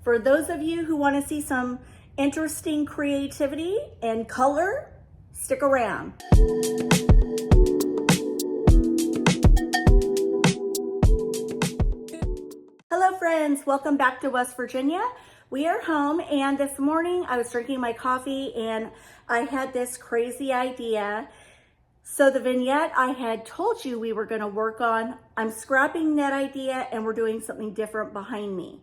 For those of you who want to see some interesting creativity and color, stick around. Hello friends, welcome back to West Virginia. We are home, and this morning I was drinking my coffee and I had this crazy idea. So the vignette I had told you we were going to work on, I'm scrapping that idea and we're doing something different behind me.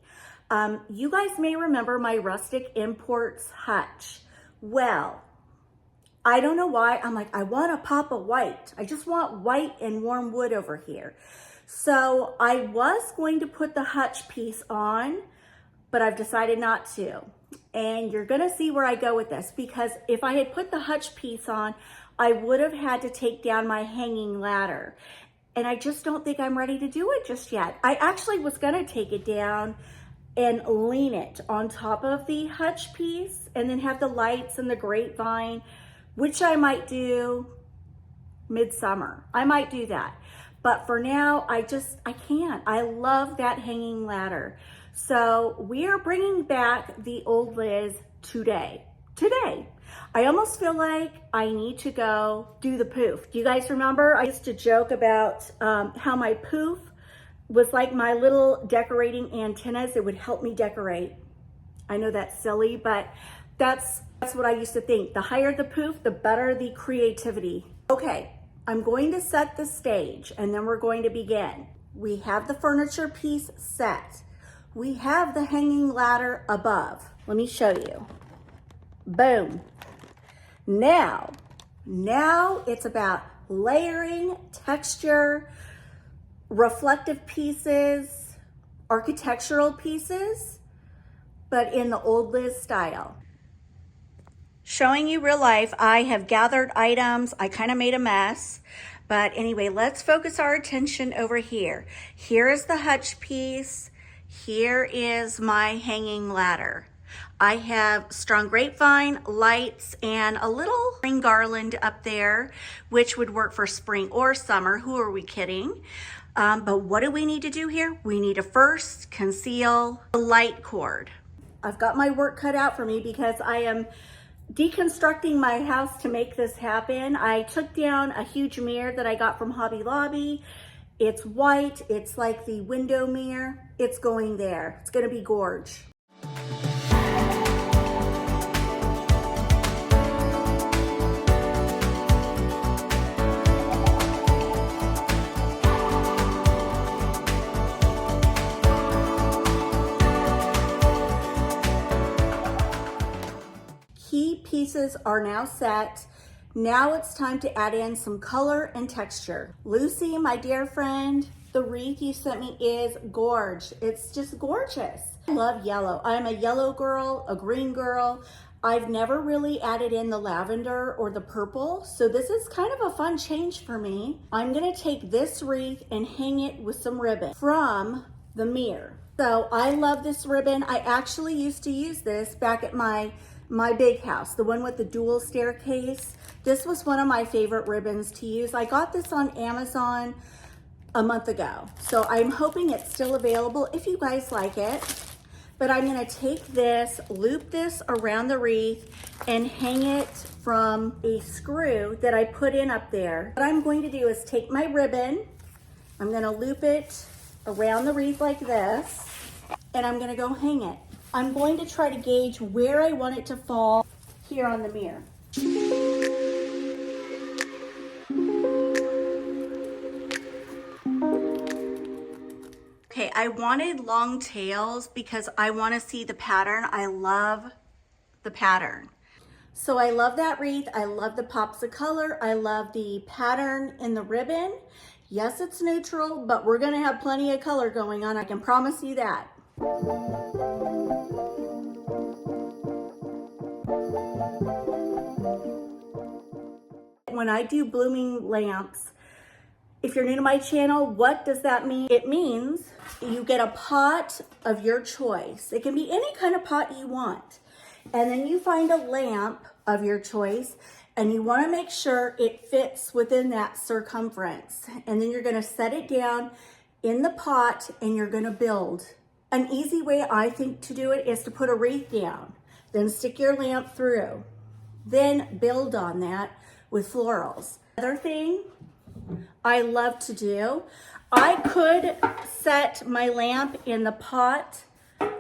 You guys may remember my rustic imports hutch. Well, I don't know why, I'm like, I want a pop of white. I just want white and warm wood over here. So I was going to put the hutch piece on, but I've decided not to. And you're gonna see where I go with this, because if I had put the hutch piece on, I would have had to take down my hanging ladder. And I just don't think I'm ready to do it just yet. I actually was gonna take it down and lean it on top of the hutch piece and then have the lights and the grapevine, which I might do midsummer. I might do that. But for now, I can't. I love that hanging ladder. So we are bringing back the old Liz today. I almost feel like I need to go do the poof. Do you guys remember? I used to joke about how my poof was like my little decorating antennas. It would help me decorate. I know that's silly, but that's what I used to think. The higher the poof, the better the creativity. Okay, I'm going to set the stage and then we're going to begin. We have the furniture piece set. We have the hanging ladder above. Let me show you. Boom. Now it's about layering, texture, reflective pieces, architectural pieces, but in the old Liz style. Showing you real life, I have gathered items. I kind of made a mess, but anyway, let's focus our attention over here. Here is the hutch piece. Here is my hanging ladder. I have strung grapevine, lights, and a little spring garland up there, which would work for spring or summer. Who are we kidding? But what do we need to do here? We need to first conceal the light cord. I've got my work cut out for me because I am deconstructing my house to make this happen. I took down a huge mirror that I got from Hobby Lobby. It's white, it's like the window mirror. It's going there. It's gonna be gorge. Key pieces are now set. Now it's time to add in some color and texture. Lucy, my dear friend, the wreath you sent me is gorge. It's just gorgeous. I love yellow. I'm a yellow girl, a green girl. I've never really added in the lavender or the purple, so this is kind of a fun change for me. I'm gonna take this wreath and hang it with some ribbon from the mirror. So I love this ribbon. I actually used to use this back at my big house, the one with the dual staircase. This was one of my favorite ribbons to use. I got this on Amazon a month ago, so I'm hoping it's still available if you guys like it. But I'm gonna take this, loop this around the wreath, and hang it from a screw that I put in up there. What I'm going to do is take my ribbon, I'm gonna loop it around the wreath like this, and I'm gonna go hang it. I'm going to try to gauge where I want it to fall here on the mirror. Okay, I wanted long tails because I want to see the pattern. I love the pattern. So I love that wreath. I love the pops of color. I love the pattern in the ribbon. Yes, it's neutral, but we're gonna have plenty of color going on. I can promise you that. When I do blooming lamps, if you're new to my channel, what does that mean? It means you get a pot of your choice. It can be any kind of pot you want. And then you find a lamp of your choice and you want to make sure it fits within that circumference. And then you're going to set it down in the pot and you're going to build An easy way I think to do it is to put a wreath down, then stick your lamp through, then build on that with florals. Another thing I love to do, I could set my lamp in the pot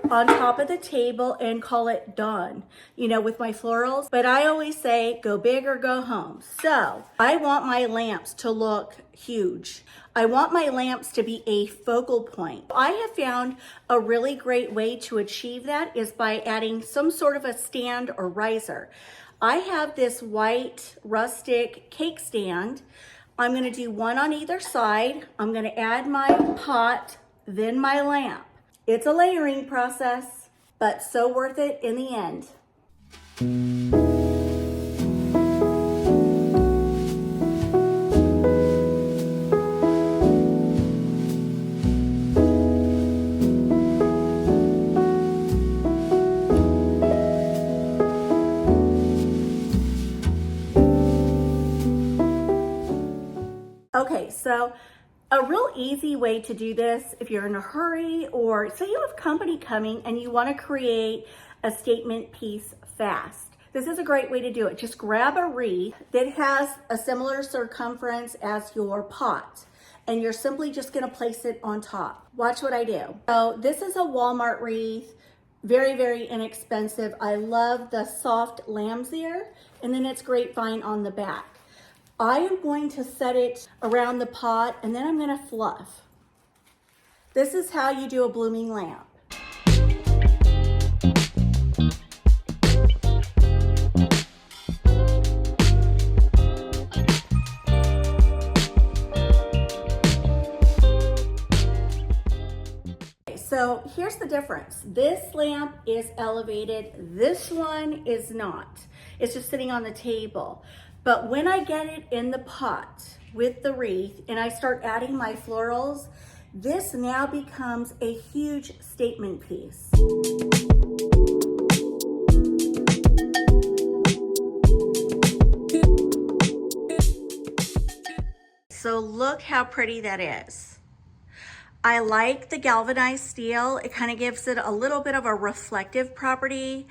on top of the table and call it done, you know, with my florals. But I always say, go big or go home. So I want my lamps to look huge. I want my lamps to be a focal point. I have found a really great way to achieve that is by adding some sort of a stand or riser. I have this white rustic cake stand. I'm gonna do one on either side. I'm gonna add my pot, then my lamp. It's a layering process, but so worth it in the end. Okay, so a real easy way to do this if you're in a hurry or say you have company coming and you want to create a statement piece fast. This is a great way to do it. Just grab a wreath that has a similar circumference as your pot and you're simply just going to place it on top. Watch what I do. So this is a Walmart wreath, very, very inexpensive. I love the soft lamb's ear and then it's grapevine on the back. I am going to set it around the pot and then I'm going to fluff. This is how you do a blooming lamp. So here's the difference. This lamp is elevated, this one is not. It's just sitting on the table. But when I get it in the pot with the wreath and I start adding my florals, this now becomes a huge statement piece. So look how pretty that is. I like the galvanized steel. It kind of gives it a little bit of a reflective property.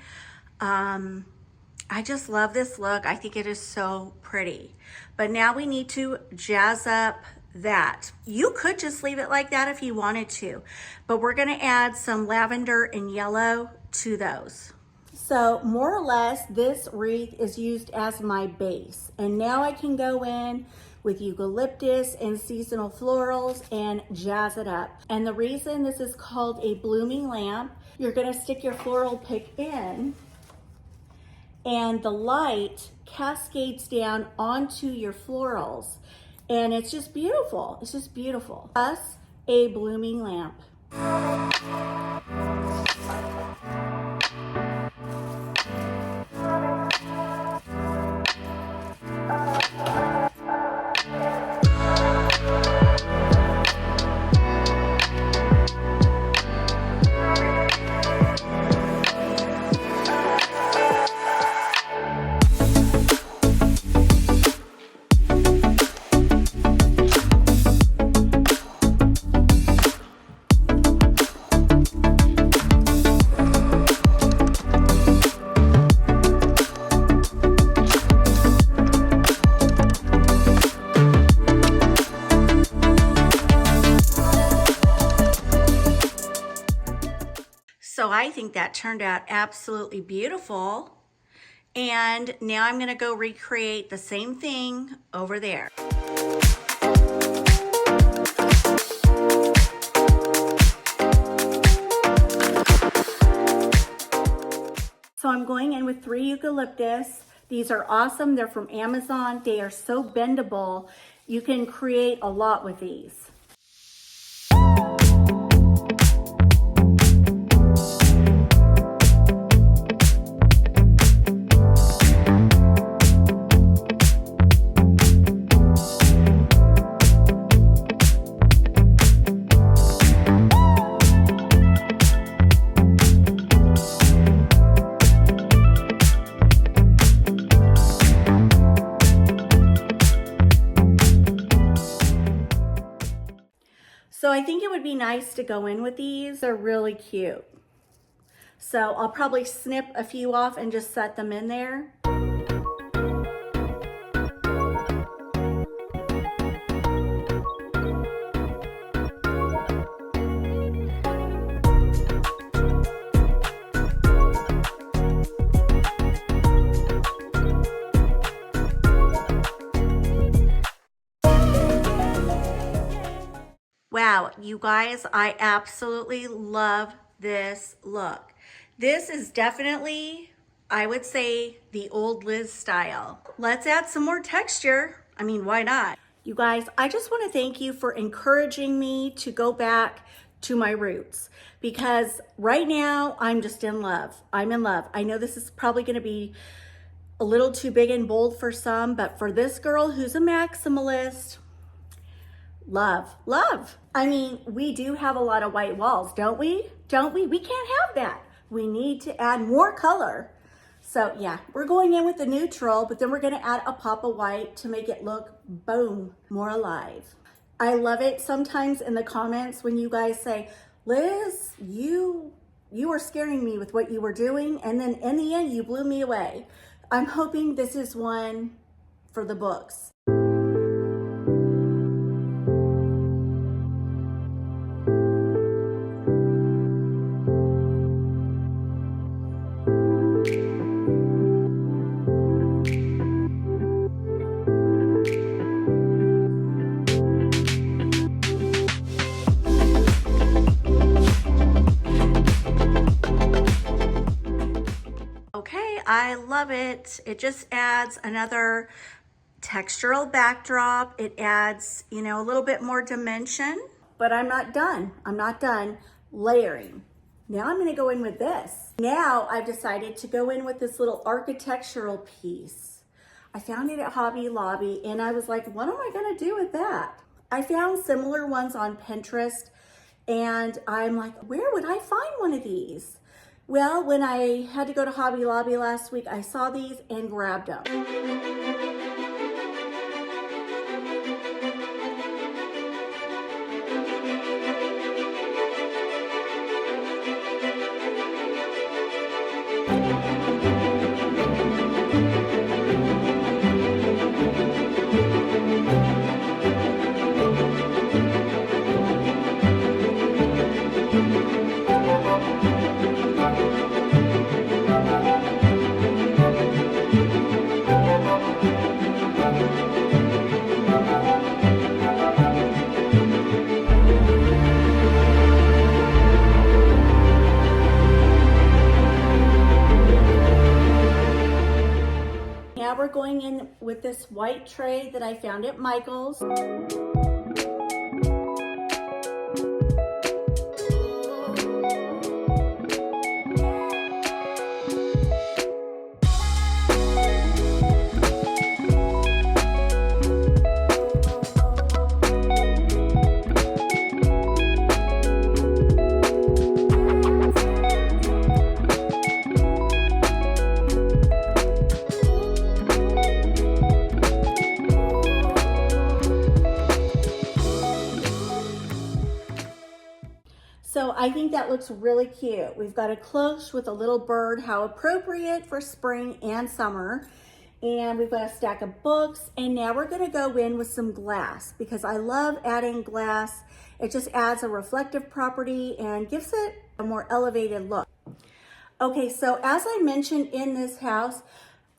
I just love this look. I think it is so pretty. But now we need to jazz up that. You could just leave it like that if you wanted to, but we're gonna add some lavender and yellow to those. So more or less, this wreath is used as my base. And now I can go in with eucalyptus and seasonal florals and jazz it up. And the reason this is called a blooming lamp, you're gonna stick your floral pick in and the light cascades down onto your florals. And it's just beautiful. It's just beautiful. Thus, a blooming lamp. So I think that turned out absolutely beautiful. And now I'm gonna go recreate the same thing over there. So I'm going in with 3 eucalyptus. These are awesome. They're from Amazon. They are so bendable. You can create a lot with these. I think it would be nice to go in with these. They're really cute. So I'll probably snip a few off and just set them in there. Wow, you guys, I absolutely love this look. This is definitely, I would say, the old Liz style. Let's add some more texture. I mean, why not? You guys, I just want to thank you for encouraging me to go back to my roots, because right now I'm just in love. I'm in love. I know this is probably going to be a little too big and bold for some, but for this girl who's a maximalist, love, love. I mean, we do have a lot of white walls, don't we? Don't we? We can't have that. We need to add more color. So yeah, we're going in with the neutral, but then we're gonna add a pop of white to make it look, boom, more alive. I love it sometimes in the comments when you guys say, Liz, you were scaring me with what you were doing, and then in the end, you blew me away. I'm hoping this is one for the books. Okay, I love it. It just adds another textural backdrop. It adds, you know, a little bit more dimension, but I'm not done. I'm not done layering. Now I'm gonna go in with this. Now I've decided to go in with this little architectural piece. I found it at Hobby Lobby and I was like, what am I gonna do with that? I found similar ones on Pinterest and I'm like, where would I find one of these? Well, when I had to go to Hobby Lobby last week, I saw these and grabbed them. Now we're going in with this white tray that I found at Michael's. So I think that looks really cute. We've got a cloche with a little bird, how appropriate for spring and summer. And we've got a stack of books. And now we're gonna go in with some glass because I love adding glass. It just adds a reflective property and gives it a more elevated look. Okay, so as I mentioned in this house,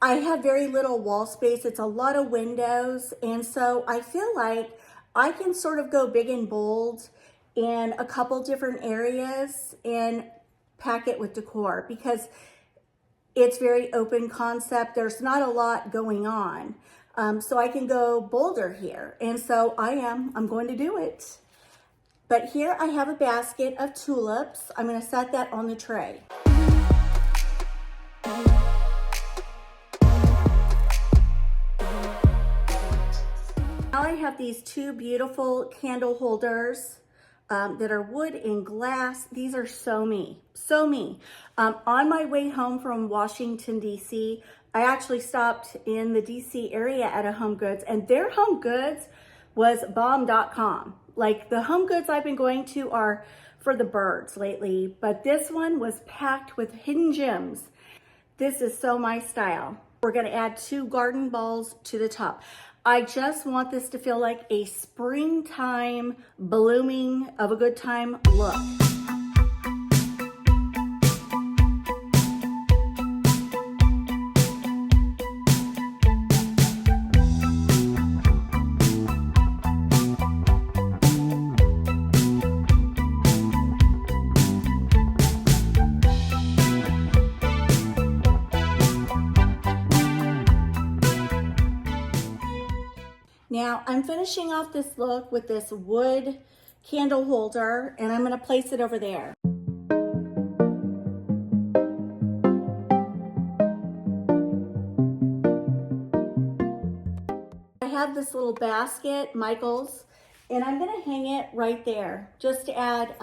I have very little wall space. It's a lot of windows. And so I feel like I can sort of go big and bold in a couple different areas and pack it with decor because it's very open concept. There's not a lot going on. So I can go bolder here. And so I'm going to do it. But here I have a basket of tulips. I'm gonna set that on the tray. Now I have these two beautiful candle holders that are wood and glass. These are so me, so me. On my way home from Washington, D.C., I actually stopped in the D.C. area at a Home Goods, and their Home Goods was bomb.com. Like the Home Goods I've been going to are for the birds lately, but this one was packed with hidden gems. This is so my style. We're gonna add 2 garden balls to the top. I just want this to feel like a springtime blooming of a good time look. Now I'm finishing off this look with this wood candle holder, and I'm gonna place it over there. I have this little basket, Michael's, and I'm gonna hang it right there just to add,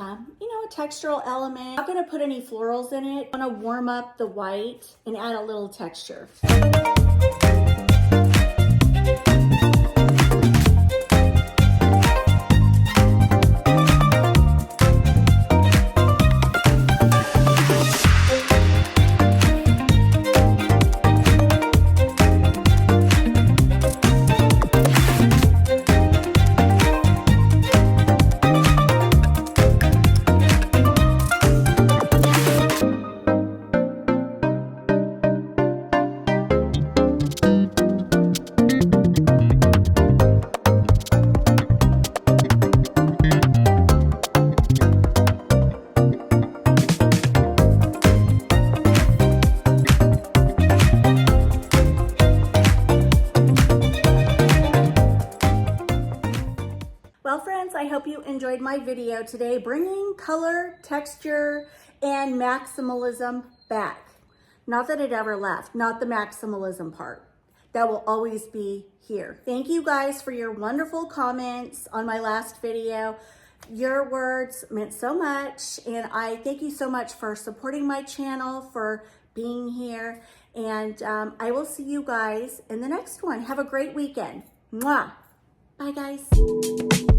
you know, a textural element. I'm not gonna put any florals in it. I wanna warm up the white and add a little texture. Well, friends, I hope you enjoyed my video today, bringing color, texture, and maximalism back. Not that it ever left, not the maximalism part. That will always be here. Thank you guys for your wonderful comments on my last video. Your words meant so much, and I thank you so much for supporting my channel, for being here, and I will see you guys in the next one. Have a great weekend. Mwah. Bye, guys.